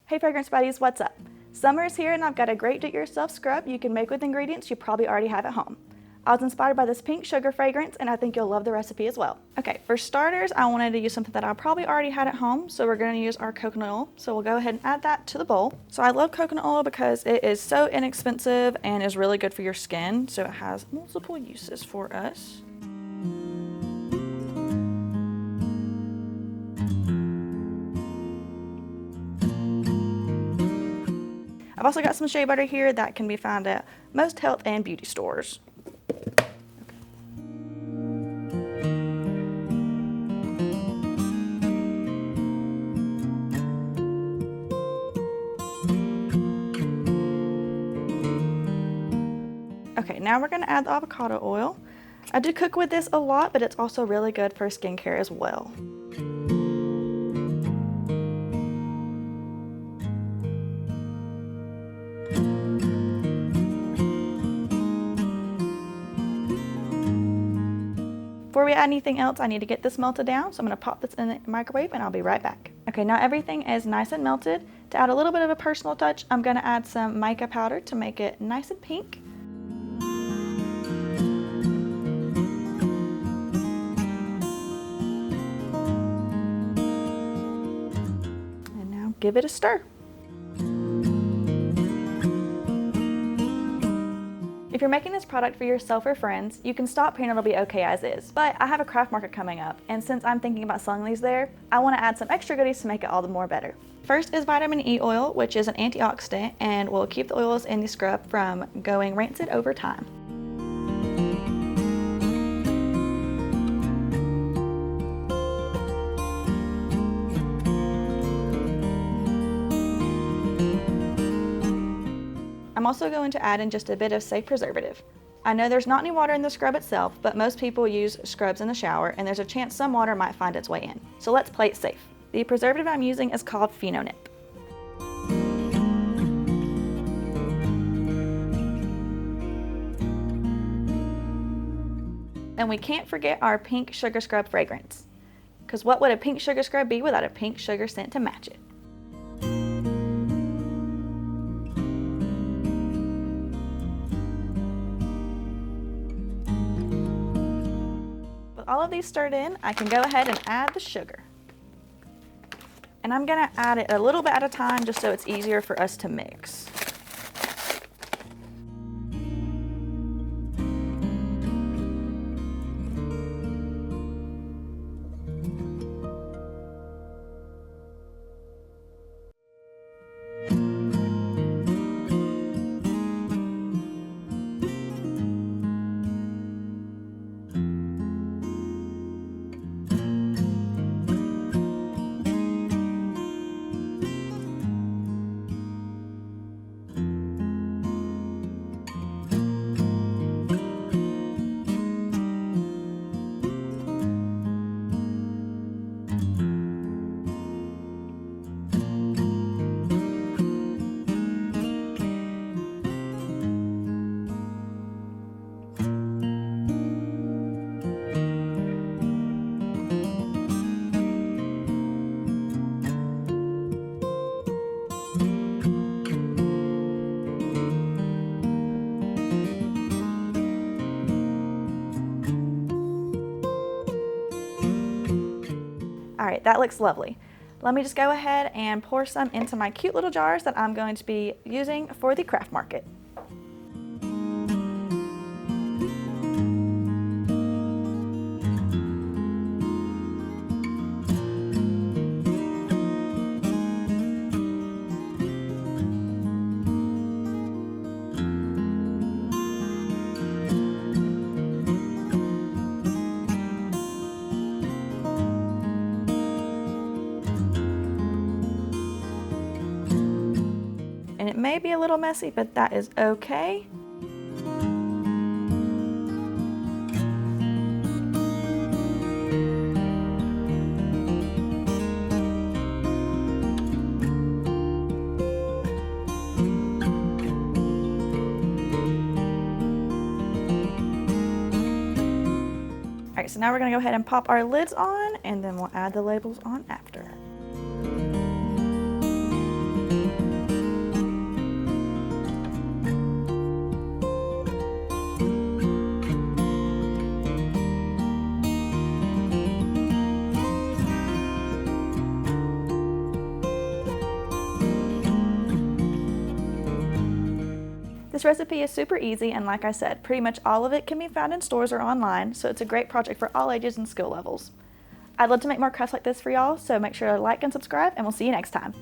Hey fragrance buddies, what's up? Summer is here and I've got a great do-it-yourself scrub you can make with ingredients you probably already have at home. I was inspired by this pink sugar fragrance and I think you'll love the recipe as well. Okay, for starters, I wanted to use something that I probably already had at home, so we're going to use our coconut oil. So we'll go ahead and add that to the bowl. So I love coconut oil because it is so inexpensive and is really good for your skin, so it has multiple uses for us. I've also got some shea butter here that can be found at most health and beauty stores. Okay, now we're going to add the avocado oil. I do cook with this a lot, but it's also really good for skincare as well. Before we add anything else, I need to get this melted down, so I'm going to pop this in the microwave and I'll be right back. Okay, now everything is nice and melted. To add a little bit of a personal touch, I'm going to add some mica powder to make it nice and pink. And now give it a stir. If you're making this product for yourself or friends, you can stop here and it'll be okay as is. But I have a craft market coming up, and since I'm thinking about selling these there, I want to add some extra goodies to make it all the more better. First is vitamin E oil, which is an antioxidant and will keep the oils in the scrub from going rancid over time. I'm also going to add in just a bit of safe preservative. I know there's not any water in the scrub itself, but most people use scrubs in the shower and there's a chance some water might find its way in. So let's play it safe. The preservative I'm using is called Phenonip. And we can't forget our pink sugar scrub fragrance. Because what would a pink sugar scrub be without a pink sugar scent to match it? All of these stirred in, I can go ahead and add the sugar. And I'm going to add it a little bit at a time just so it's easier for us to mix. All right, that looks lovely. Let me just go ahead and pour some into my cute little jars that I'm going to be using for the craft market. And it may be a little messy, but that is okay. All right, so now we're gonna go ahead and pop our lids on and then we'll add the labels on after. This recipe is super easy, and like I said, pretty much all of it can be found in stores or online, so it's a great project for all ages and skill levels. I'd love to make more crafts like this for y'all, so make sure to like and subscribe, and we'll see you next time.